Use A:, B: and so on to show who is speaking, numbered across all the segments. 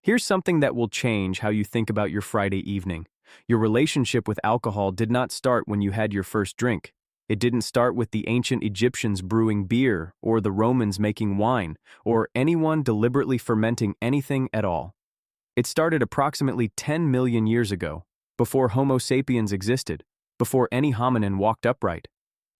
A: Here's something that will change how you think about your Friday evening. Your relationship with alcohol did not start when you had your first drink. It didn't start with the ancient Egyptians brewing beer, or the Romans making wine, or anyone deliberately fermenting anything at all. It started approximately 10 million years ago, before Homo sapiens existed, before any hominin walked upright.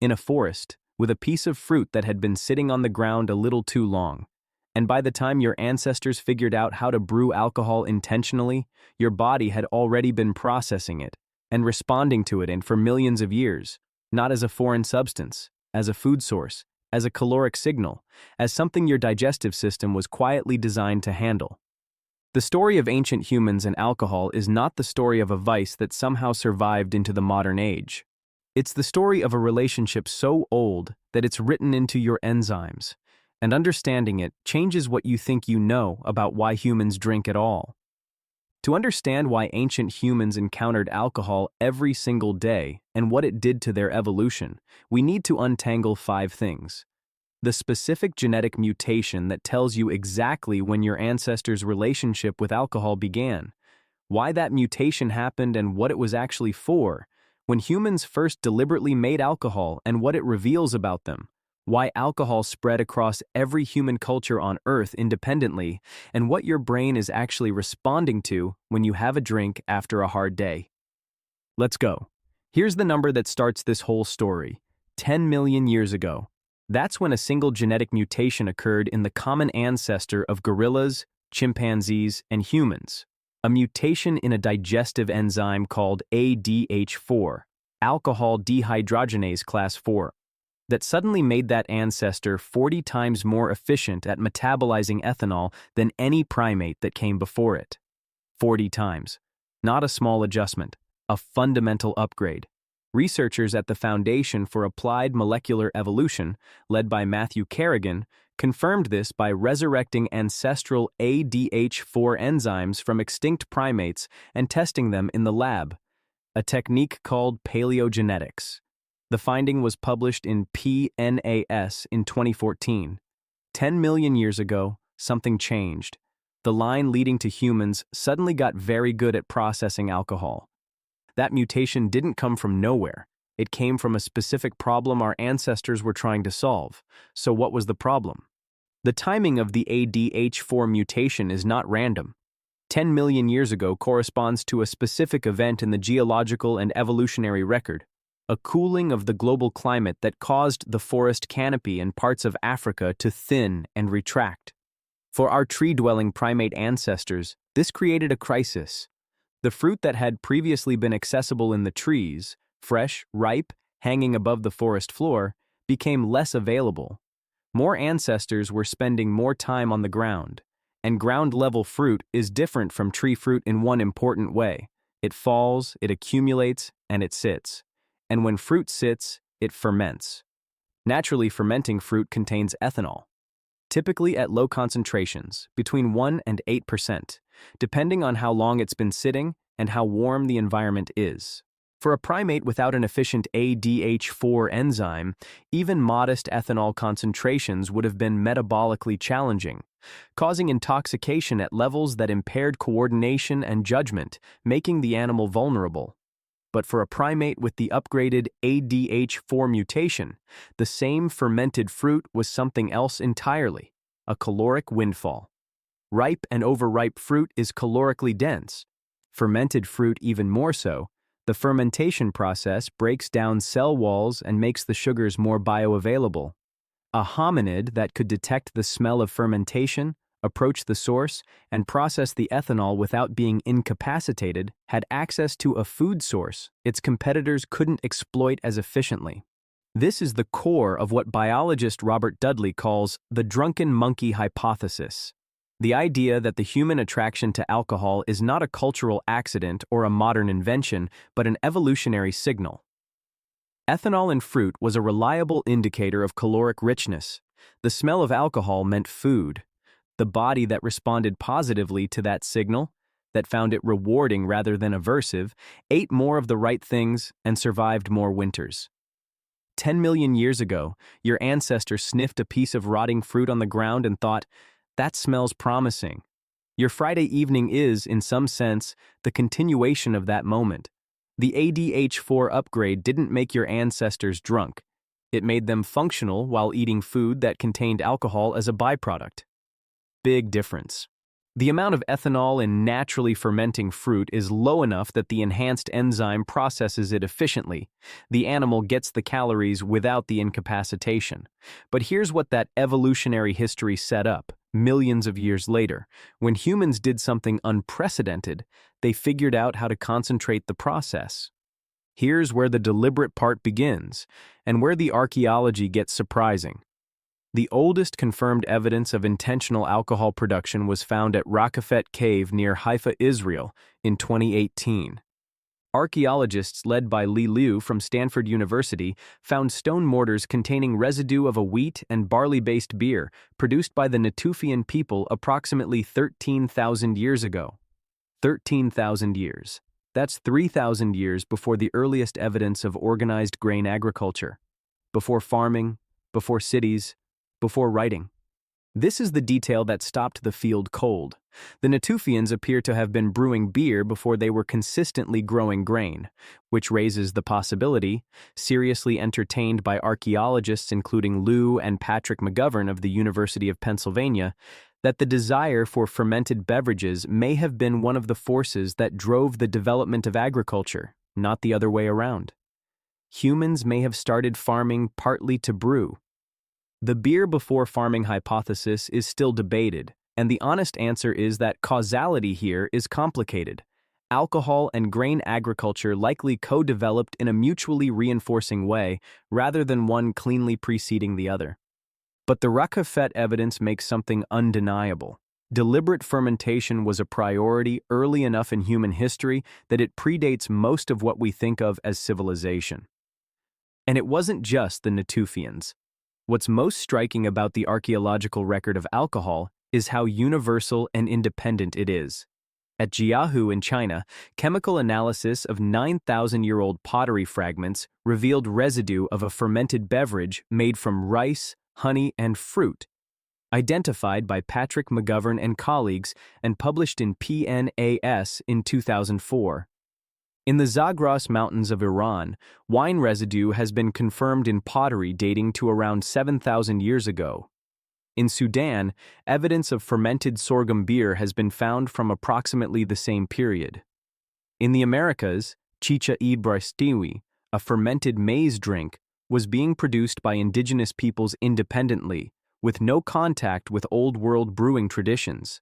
A: In a forest, with a piece of fruit that had been sitting on the ground a little too long. And by the time your ancestors figured out how to brew alcohol intentionally, your body had already been processing it and responding to it for millions of years, not as a foreign substance, as a food source, as a caloric signal, as something your digestive system was quietly designed to handle. The story of ancient humans and alcohol is not the story of a vice that somehow survived into the modern age. It's the story of a relationship so old that it's written into your enzymes, and understanding it changes what you think you know about why humans drink at all. To understand why ancient humans encountered alcohol every single day and what it did to their evolution, we need to untangle 5 things. The specific genetic mutation that tells you exactly when your ancestors' relationship with alcohol began, why that mutation happened and what it was actually for, when humans first deliberately made alcohol and what it reveals about them, why alcohol spread across every human culture on Earth independently, and what your brain is actually responding to when you have a drink after a hard day. Let's go. Here's the number that starts this whole story. 10 million years ago. That's when a single genetic mutation occurred in the common ancestor of gorillas, chimpanzees, and humans. A mutation in a digestive enzyme called ADH4, alcohol dehydrogenase class 4, that suddenly made that ancestor 40 times more efficient at metabolizing ethanol than any primate that came before it. 40 times. Not a small adjustment, a fundamental upgrade. Researchers at the Foundation for Applied Molecular Evolution, led by Matthew Kerrigan, confirmed this by resurrecting ancestral ADH4 enzymes from extinct primates and testing them in the lab, a technique called paleogenetics. The finding was published in PNAS in 2014. 10 million years ago, something changed. The line leading to humans suddenly got very good at processing alcohol. That mutation didn't come from nowhere. It came from a specific problem our ancestors were trying to solve. So what was the problem? The timing of the ADH4 mutation is not random. 10 million years ago corresponds to a specific event in the geological and evolutionary record, a cooling of the global climate that caused the forest canopy in parts of Africa to thin and retract. For our tree-dwelling primate ancestors, this created a crisis. The fruit that had previously been accessible in the trees, fresh, ripe, hanging above the forest floor, became less available. More ancestors were spending more time on the ground, and ground-level fruit is different from tree fruit in one important way. It falls, it accumulates, and it sits. And when fruit sits, it ferments. Naturally fermenting fruit contains ethanol, typically at low concentrations, between 1 and 8%, depending on how long it's been sitting and how warm the environment is. For a primate without an efficient ADH4 enzyme, even modest ethanol concentrations would have been metabolically challenging, causing intoxication at levels that impaired coordination and judgment, making the animal vulnerable. But for a primate with the upgraded ADH4 mutation, the same fermented fruit was something else entirely, a caloric windfall. Ripe and overripe fruit is calorically dense. Fermented fruit even more so. The fermentation process breaks down cell walls and makes the sugars more bioavailable. A hominid that could detect the smell of fermentation, approach the source, and process the ethanol without being incapacitated had access to a food source its competitors couldn't exploit as efficiently. This is the core of what biologist Robert Dudley calls the drunken monkey hypothesis. The idea that the human attraction to alcohol is not a cultural accident or a modern invention, but an evolutionary signal. Ethanol in fruit was a reliable indicator of caloric richness. The smell of alcohol meant food. The body that responded positively to that signal, that found it rewarding rather than aversive, ate more of the right things and survived more winters. 10 million years ago, your ancestor sniffed a piece of rotting fruit on the ground and thought, "That smells promising." Your Friday evening is, in some sense, the continuation of that moment. The ADH4 upgrade didn't make your ancestors drunk. It made them functional while eating food that contained alcohol as a byproduct. Big difference. The amount of ethanol in naturally fermenting fruit is low enough that the enhanced enzyme processes it efficiently. The animal gets the calories without the incapacitation. But here's what that evolutionary history set up. Millions of years later, when humans did something unprecedented, they figured out how to concentrate the process. Here's where the deliberate part begins, and where the archaeology gets surprising. The oldest confirmed evidence of intentional alcohol production was found at Raqefet Cave near Haifa, Israel, in 2018. Archaeologists led by Li Liu from Stanford University found stone mortars containing residue of a wheat and barley-based beer produced by the Natufian people approximately 13,000 years ago. 13,000 years. That's 3,000 years before the earliest evidence of organized grain agriculture. Before farming, before cities, before writing. This is the detail that stopped the field cold. The Natufians appear to have been brewing beer before they were consistently growing grain, which raises the possibility, seriously entertained by archaeologists including Lou and Patrick McGovern of the University of Pennsylvania, that the desire for fermented beverages may have been one of the forces that drove the development of agriculture, not the other way around. Humans may have started farming partly to brew. The beer before farming hypothesis is still debated, and the honest answer is that causality here is complicated. Alcohol and grain agriculture likely co-developed in a mutually reinforcing way rather than one cleanly preceding the other. But the Raqefet evidence makes something undeniable. Deliberate fermentation was a priority early enough in human history that it predates most of what we think of as civilization. And it wasn't just the Natufians. What's most striking about the archaeological record of alcohol is how universal and independent it is. At Jiahu in China, chemical analysis of 9,000-year-old pottery fragments revealed residue of a fermented beverage made from rice, honey, and fruit, identified by Patrick McGovern and colleagues and published in PNAS in 2004. In the Zagros Mountains of Iran, wine residue has been confirmed in pottery dating to around 7,000 years ago. In Sudan, evidence of fermented sorghum beer has been found from approximately the same period. In the Americas, chicha-e-brastiwi, a fermented maize drink, was being produced by indigenous peoples independently, with no contact with Old World brewing traditions.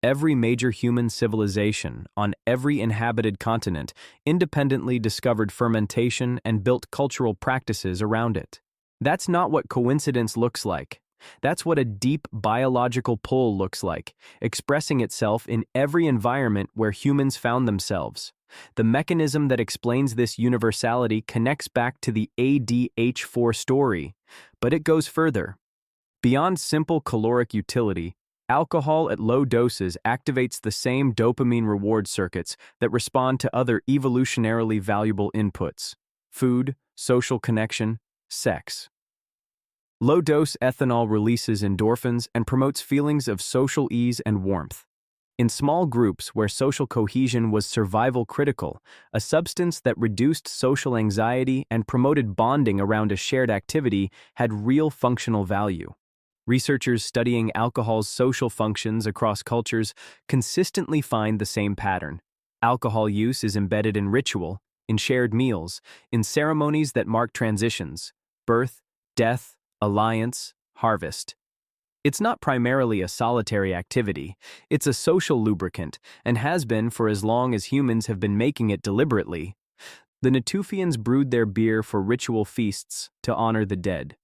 A: Every major human civilization on every inhabited continent independently discovered fermentation and built cultural practices around it. That's not what coincidence looks like. That's what a deep biological pull looks like, expressing itself in every environment where humans found themselves. The mechanism that explains this universality connects back to the ADH4 story, but it goes further. Beyond simple caloric utility, alcohol at low doses activates the same dopamine reward circuits that respond to other evolutionarily valuable inputs: food, social connection, sex. Low-dose ethanol releases endorphins and promotes feelings of social ease and warmth. In small groups where social cohesion was survival critical, a substance that reduced social anxiety and promoted bonding around a shared activity had real functional value. Researchers studying alcohol's social functions across cultures consistently find the same pattern. Alcohol use is embedded in ritual, in shared meals, in ceremonies that mark transitions: birth, death, alliance, harvest. It's not primarily a solitary activity, it's a social lubricant, and has been for as long as humans have been making it deliberately. The Natufians brewed their beer for ritual feasts to honor the dead.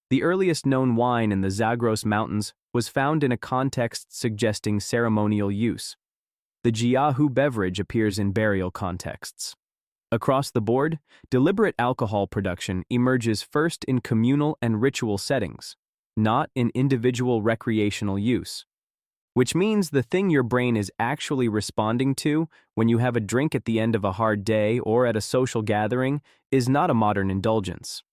A: The earliest known wine in the Zagros Mountains was found in a context suggesting ceremonial use. The Jiahu beverage appears in burial contexts. Across the board, deliberate alcohol production emerges first in communal and ritual settings, not in individual recreational use. Which means the thing your brain is actually responding to when you have a drink at the end of a hard day or at a social gathering is not a modern indulgence.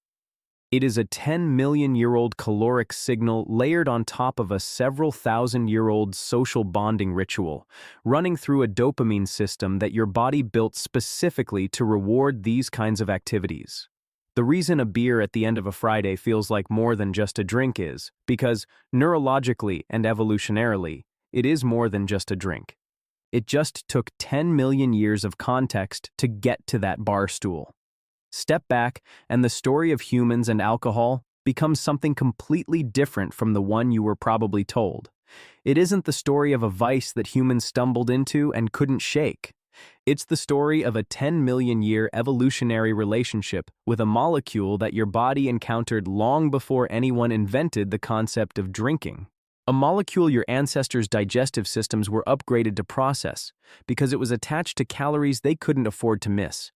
A: It is a 10-million-year-old caloric signal layered on top of a several thousand-year-old social bonding ritual, running through a dopamine system that your body built specifically to reward these kinds of activities. The reason a beer at the end of a Friday feels like more than just a drink is because, neurologically and evolutionarily, it is more than just a drink. It just took 10 million years of context to get to that bar stool. Step back, and the story of humans and alcohol becomes something completely different from the one you were probably told. It isn't the story of a vice that humans stumbled into and couldn't shake. It's the story of a 10-million-year evolutionary relationship with a molecule that your body encountered long before anyone invented the concept of drinking. A molecule your ancestors' digestive systems were upgraded to process because it was attached to calories they couldn't afford to miss.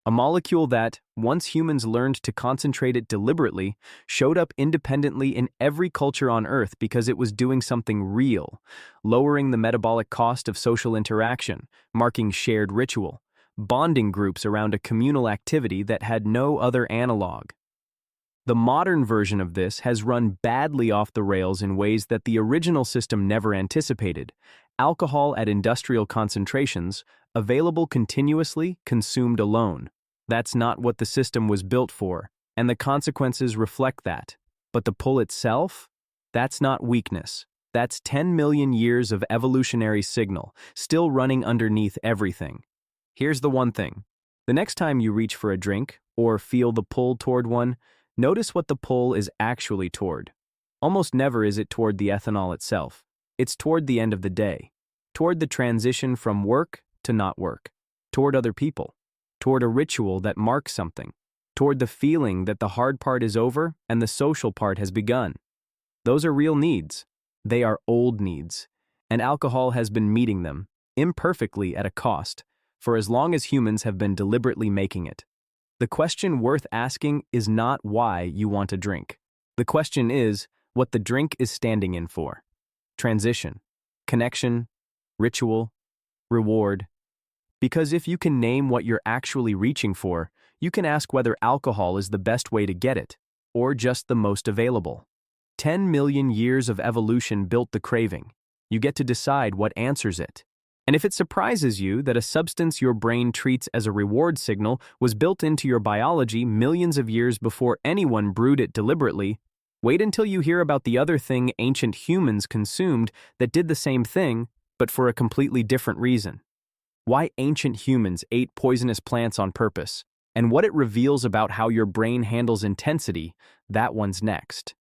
A: A molecule that, once humans learned to concentrate it deliberately, showed up independently in every culture on Earth because it was doing something real, lowering the metabolic cost of social interaction, marking shared ritual, bonding groups around a communal activity that had no other analog. The modern version of this has run badly off the rails in ways that the original system never anticipated. Alcohol at industrial concentrations, available continuously, consumed alone. That's not what the system was built for, and the consequences reflect that. But the pull itself? That's not weakness. That's 10 million years of evolutionary signal, still running underneath everything. Here's the one thing. The next time you reach for a drink, or feel the pull toward one, notice what the pull is actually toward. Almost never is it toward the ethanol itself. It's toward the end of the day, toward the transition from work to not work, toward other people, toward a ritual that marks something, toward the feeling that the hard part is over and the social part has begun. Those are real needs. They are old needs, and alcohol has been meeting them, imperfectly at a cost, for as long as humans have been deliberately making it. The question worth asking is not why you want a drink. The question is what the drink is standing in for. Transition, connection, ritual, reward. Because if you can name what you're actually reaching for, you can ask whether alcohol is the best way to get it, or just the most available. 10 million years of evolution built the craving. You get to decide what answers it. And if it surprises you that a substance your brain treats as a reward signal was built into your biology millions of years before anyone brewed it deliberately, wait until you hear about the other thing ancient humans consumed that did the same thing, but for a completely different reason. Why ancient humans ate poisonous plants on purpose, and what it reveals about how your brain handles intensity, that one's next.